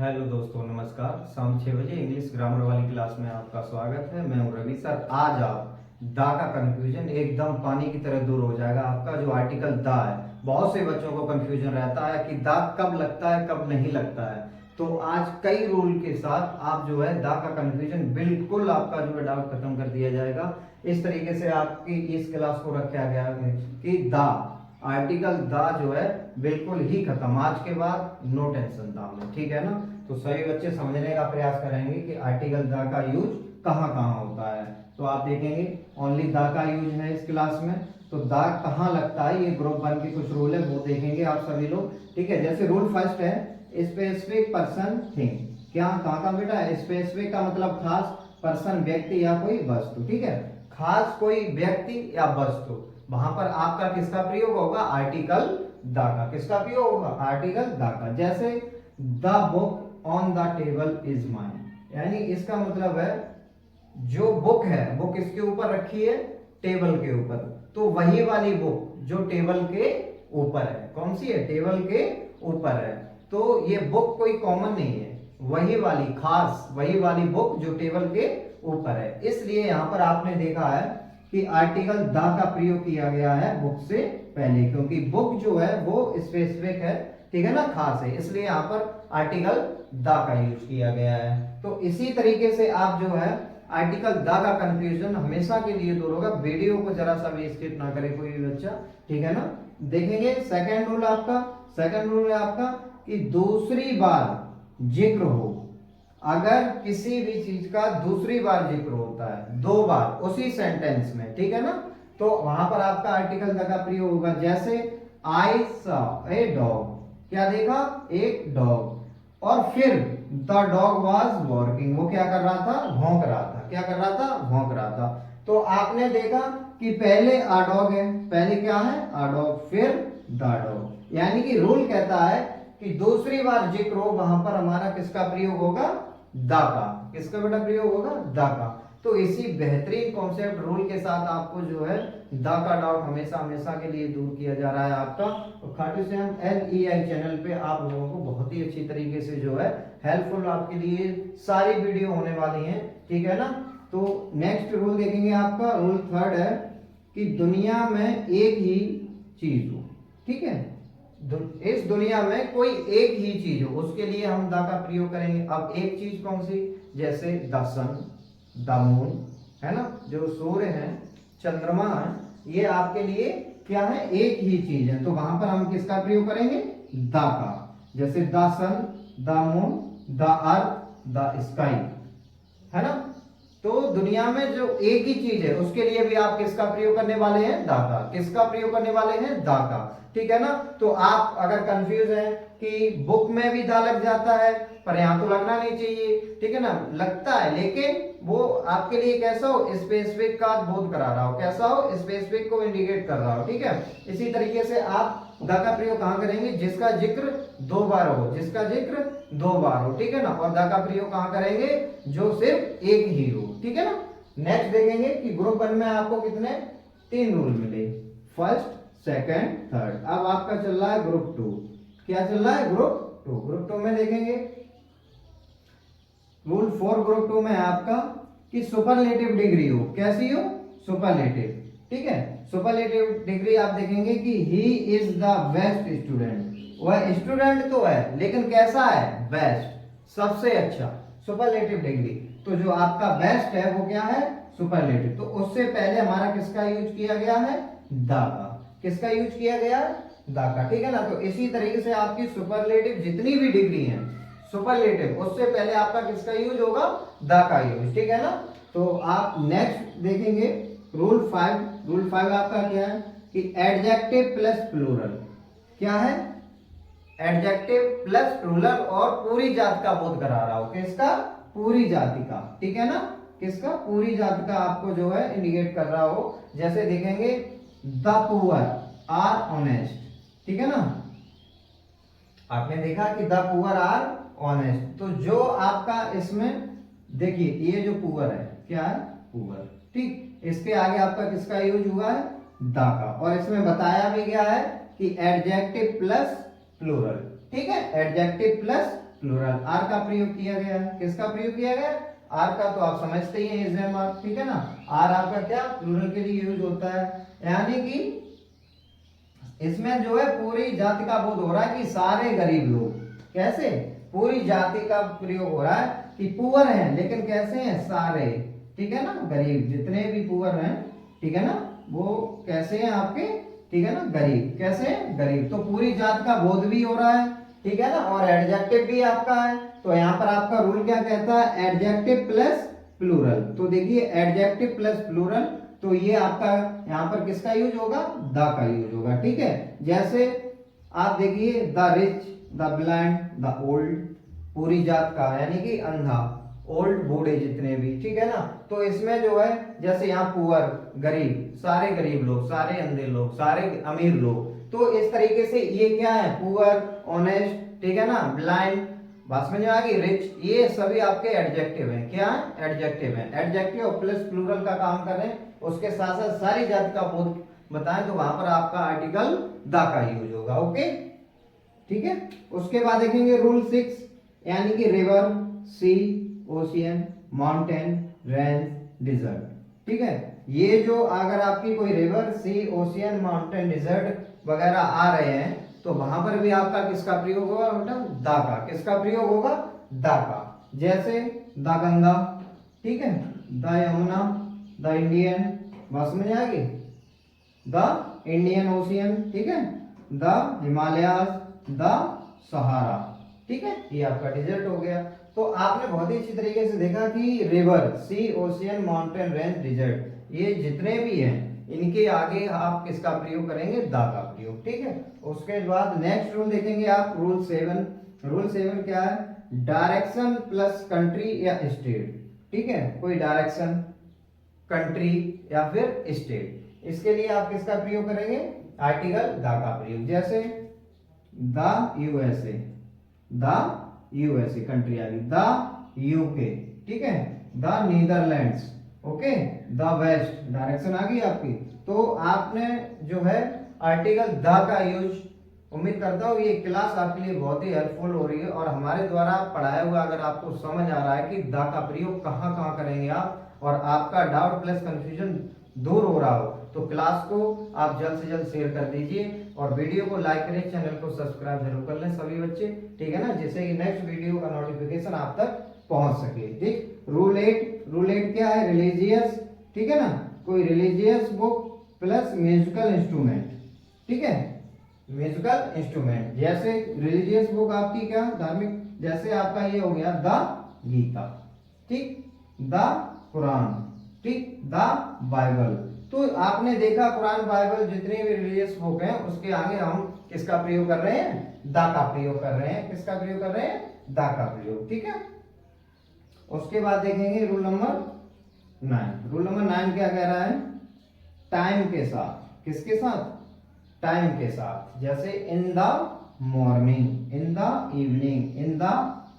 Hello दोस्तों, नमस्कार। शाम 6 बजे इंग्लिश ग्रामर वाली क्लास में आपका स्वागत है। मैं हूं रवि सर। आज आप दा का कंफ्यूजन एकदम पानी की तरह दूर हो जाएगा। आपका जो आर्टिकल दा है, बहुत से बच्चों को कंफ्यूजन रहता है कि दा कब लगता है कब नहीं लगता है। तो आज कई रूल के साथ आप जो है दा का कंफ्यूजन बिल्कुल आपका जो है डाउट खत्म कर दिया जाएगा। इस तरीके से आपकी इस क्लास को रखा गया है कि दा आर्टिकल दा जो है बिल्कुल ही खत्म। आज के बाद नो टेंशन दा में, ठीक है ना। तो सभी बच्चे समझने का प्रयास करेंगे कि आर्टिकल दा का यूज कहाँ कहाँ होता है। तो आप देखेंगे ओनली दा का यूज है इस क्लास में। तो दा कहाँ लगता है, ये ग्रुप 1 के कुछ रूल है वो देखेंगे आप सभी लोग, ठीक है। जैसे रूल फर्स्ट है स्पेसिफिक पर्सन थिंग। क्या कहाँ का बेटा, स्पेसिफिक का मतलब खास, पर्सन व्यक्ति या कोई वस्तु, ठीक है। खास कोई व्यक्ति या वस्तु, वहां पर आपका किसका प्रयोग होगा, आर्टिकल द का। किसका प्रयोग होगा, आर्टिकल द का। जैसे the book on the table is mine, यानी इसका मतलब है जो बुक है वो किसके ऊपर रखी है, टेबल के ऊपर। तो वही वाली बुक जो टेबल के ऊपर है, कौन सी है, टेबल के ऊपर है। तो ये बुक कोई कॉमन नहीं है, वही वाली खास, वही वाली बुक जो टेबल के ऊपर है। इसलिए यहां पर आपने देखा है कि आर्टिकल द का प्रयोग किया गया है बुक से पहले, क्योंकि बुक जो है वो स्पेसिफिक है, ठीक है ना, खास है। इसलिए यहां पर आर्टिकल द का यूज किया गया है। तो इसी तरीके से आप जो है आर्टिकल द का कंफ्यूजन हमेशा के लिए दूर होगा। वीडियो को जरा सा भी स्किप ना करे कोई भी बच्चा, ठीक है ना। देखेंगे सेकंड रूल आपका, सेकंड रूल है आपका कि दूसरी बार जिक्र हो। अगर किसी भी चीज का दूसरी बार जिक्र होता है, दो बार उसी सेंटेंस में, ठीक है ना, तो वहां पर आपका आर्टिकल द का प्रयोग होगा। जैसे आई सॉ ए डॉग, क्या देखा, एक डॉग। और फिर द डॉग वॉज वॉर्किंग, वो क्या कर रहा था, भौंक रहा था। क्या कर रहा था, भौंक रहा था। तो आपने देखा कि पहले आ डॉग है, पहले क्या है, आ डॉग, फिर द डॉग। यानी कि रूल कहता है कि दूसरी बार जिक्र हो, वहां पर हमारा किसका प्रयोग होगा, द का। किसका बेटा प्रयोग होगा, द का। तो इसी बेहतरीन कॉन्सेप्ट रूल के साथ आपको जो है द का डाउट हमेशा हमेशा के लिए दूर किया जा रहा है आपका। और खाटू श्याम LEI चैनल पे आप लोगों को बहुत ही अच्छी तरीके से जो है हेल्पफुल आपके लिए सारी वीडियो होने वाली हैं, ठीक है ना। तो नेक्स्ट रूल देखेंगे आपका, रूल थर्ड है कि दुनिया में एक ही चीज हो, ठीक है। इस दुनिया में कोई एक ही चीज हो, उसके लिए हम द का प्रयोग करेंगे। अब एक चीज कौन सी, जैसे द सन, द मून, है ना, जो सूर्य है, चंद्रमा है, ये आपके लिए क्या है, एक ही चीज है। तो वहां पर हम किसका प्रयोग करेंगे, द का। जैसे the sun, the moon, the earth, the sky, है ना। तो दुनिया में जो एक ही चीज है उसके लिए भी आप किसका प्रयोग करने वाले हैं, दा का। किसका प्रयोग करने वाले हैं, दा का, ठीक है ना। तो आप अगर कंफ्यूज हैं कि बुक में भी दा लग जाता है, पर यहां तो लगना नहीं चाहिए, ठीक है ना, लगता है, लेकिन वो आपके लिए कैसा हो, स्पेसिफिक का बोध करा रहा हो, कैसा हो, स्पेसिफिक को इंडिकेट कर रहा हो, ठीक है। इसी तरीके से आप द का प्रयोग कहां करेंगे, जिसका जिक्र दो बार हो, जिसका जिक्र दो बार हो, ठीक है ना। और द का प्रयोग कहां करेंगे, जो सिर्फ एक ही हो, ठीक है ना। नेक्स्ट देखेंगे कि ग्रुप 1 में आपको कितने, 3 रूल मिले, फर्स्ट, सेकंड, थर्ड। अब आपका चल रहा है ग्रुप 2। क्या चल रहा है, ग्रुप 2। ग्रुप 2 में देखेंगे रूल 4 ग्रुप 2 में है आपका कि सुपरलेटिव डिग्री हो, कैसी हो, सुपरलेटिव, ठीक है। सुपरलेटिव डिग्री आप देखेंगे कि he is the best student, वह स्टूडेंट तो है लेकिन कैसा है, बेस्ट, सबसे अच्छा, सुपरलेटिव डिग्री। तो जो आपका बेस्ट है वो क्या है, सुपरलेटिव। तो उससे पहले हमारा किसका यूज किया गया है, द का। किसका यूज किया गया है, द का, ठीक है ना। तो इसी तरीके से आपकी सुपरलेटिव जितनी भी डिग्री है, सुपरलेटिव, उससे पहले आपका किसका यूज होगा, द का यूज, ठीक है ना। तो आप नेक्स्ट देखेंगे रूल 5। रूल 5 आपका क्या है कि एडजेक्टिव प्लस प्लूरल, क्या है, एडजेक्टिव प्लस प्लूरल और पूरी जाति का बोध करा रहा हो, किसका, पूरी जाति का, ठीक है ना, किसका, पूरी जाति का आपको जो है इंडिकेट कर रहा हो। जैसे देखेंगे द पुअर आर ऑनेस्ट, ठीक है ना। आपने देखा कि द पुअर आर ऑनेस्ट। तो जो आपका इसमें देखिए ये जो पुअर है, क्या है, पुअर, ठीक। इसके आगे आपका किसका यूज हुआ है, द का। और इसमें बताया भी गया है कि एडजेक्टिव प्लस प्लूरल, ठीक है, एडजेक्टिव प्लस प्लूरल। आर का प्रयोग किया गया है, किसका प्रयोग किया गया? आर का, तो आप समझते ही हैं, इज एम आर, ठीक है ना। आर आपका क्या प्लूरल के लिए यूज होता है, यानी कि इसमें जो है पूरी जाति का बोध हो रहा है कि सारे गरीब लोग, कैसे पूरी जाति का प्रयोग हो रहा है कि पुअर हैं, लेकिन कैसे हैं? सारे, ठीक है ना, गरीब जितने भी पुअर हैं, ठीक है ना, वो कैसे हैं आपके, ठीक है ना, गरीब, कैसे हैं? गरीब। तो पूरी जात का बोध भी हो रहा है, ठीक है ना, और एडजेक्टिव भी आपका है। तो यहाँ पर आपका रूल क्या कहता है? Adjective plus plural. तो देखिए एडजेक्टिव प्लस प्लूरल, तो ये आपका यहाँ पर किसका यूज होगा? द का यूज होगा, ठीक है। जैसे आप देखिए the rich, the blind, the old, पूरी जात का यानी कि अंधा, ओल्ड बूढ़े जितने भी, ठीक है ना। तो इसमें जो है जैसे यहाँ पुअर गरीब, सारे गरीब लोग, सारे अंधे लोग, सारे अमीर लोग, तो इस तरीके से ये क्या है? पुअर, ऑनेस्ट, ठीक है ना, ब्लाइंड, बात समझ में आ गई, रिच, ये सभी आपके एडजेक्टिव हैं। क्या है? एडजेक्टिव हैं। एडजेक्टिव प्लस प्लूरल का काम कर रहे हैं, उसके साथ साथ सारी जाति का बोध बताएं, तो वहां पर आपका आर्टिकल द का यूज होगा। ओके, ठीक है। उसके बाद देखेंगे रूल 6, यानी कि रिवर, सी, ओशियन, माउंटेन, रेंज, डिजर्ट, ठीक है। ये जो अगर आपकी कोई रिवर, सी, ओशियन, माउंटेन, डिजर्ट वगैरह आ रहे हैं, तो वहां पर भी आपका किसका प्रयोग होगा? मतलब द का। किसका प्रयोग होगा? द का। जैसे द गंगा, ठीक है, द यमुना, द इंडियन, बात समझ आ गई, द इंडियन ओशियन, ठीक है, द हिमालयाज, द सहारा, ठीक है, ये आपका डिजर्ट हो गया। तो आपने बहुत ही अच्छी तरीके से देखा कि रिवर, सी, ओशियन, माउंटेन, रेंज, डिजर्ट, ये जितने भी हैं इनके आगे आप किसका प्रयोग करेंगे? द का प्रयोग, ठीक है। उसके बाद नेक्स्ट रूल देखेंगे आप, रूल 7। रूल 7 क्या है? डायरेक्शन प्लस कंट्री या स्टेट, ठीक है, कोई डायरेक्शन, कंट्री या फिर स्टेट, इसके लिए आप किसका प्रयोग करेंगे? आर्टिकल द का प्रयोग। जैसे the USA, the USA country आ गई, द यूके, ठीक है, the Netherlands, okay, the west, direction आ गई आपकी। तो आपने जो है आर्टिकल द का यूज, उम्मीद करता हूँ ये क्लास आपके लिए बहुत ही हेल्पफुल हो रही है, और हमारे द्वारा पढ़ाया हुआ अगर आपको समझ आ रहा है कि द का प्रयोग कहाँ कहाँ करेंगे आप, और आपका डाउट प्लस कंफ्यूजन दूर हो रहा हो, तो क्लास को आप जल्द से जल्द शेयर कर दीजिए, और वीडियो को लाइक करें, चैनल को सब्सक्राइब जरूर कर लें सभी बच्चे, ठीक है ना, जिससे कि नेक्स्ट वीडियो का नोटिफिकेशन आप तक पहुंच सके, ठीक। रूल 8, रूल 8 क्या है? रिलीजियस, ठीक है ना, कोई religious book plus musical instrument, ठीक है, म्यूजिकल इंस्ट्रूमेंट। जैसे रिलीजियस बुक आपकी क्या? धार्मिक, जैसे आपका ये हो गया द गीता, ठीक, द कुरान, ठीक, द बाइबल। तो आपने देखा कुरान, बाइबल, जितने भी रिलीजियस बुक हैं उसके आगे हम किसका प्रयोग कर रहे हैं? द का प्रयोग कर रहे हैं। किसका प्रयोग कर रहे हैं? द का प्रयोग, ठीक है। उसके बाद देखेंगे रूल नंबर 9। रूल नंबर 9 क्या कह रहा है? टाइम के साथ, किसके साथ? टाइम के साथ। जैसे in the morning, in the evening, in the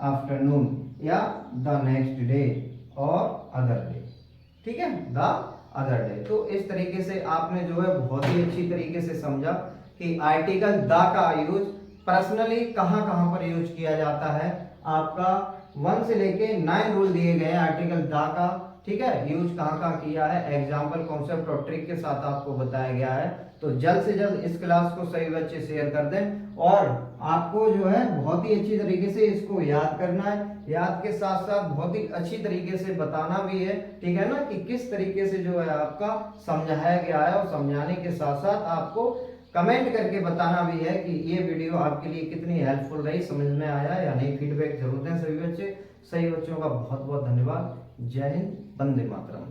afternoon, या द नेक्स्ट डे और अदर डे, ठीक है, द अदर डे। तो इस तरीके से आपने जो है बहुत ही अच्छी तरीके से समझा कि आर्टिकल द का यूज पर्सनली कहां कहां पर यूज किया जाता है। आपका 1 से लेके 9 रूल दिए गए हैं आर्टिकल द का, ठीक है, यूज कहां कहां किया है, एग्जाम्पल, कॉन्सेप्ट और ट्रिक के साथ आपको बताया गया है। तो जल्द से जल्द इस क्लास को सभी बच्चे शेयर कर दें, और आपको जो है बहुत ही अच्छी तरीके से इसको याद करना है। याद के साथ साथ बहुत ही अच्छी तरीके से बताना भी है, ठीक है ना, कि किस तरीके से जो है आपका समझाया गया है, और समझाने के साथ साथ आपको कमेंट करके बताना भी है कि ये वीडियो आपके लिए कितनी हेल्पफुल रही, समझ में आया या नहीं। फीडबैक जरूर दें सभी बच्चे। सही बच्चों का बहुत बहुत धन्यवाद। जय हिंद, वंदे मातरम।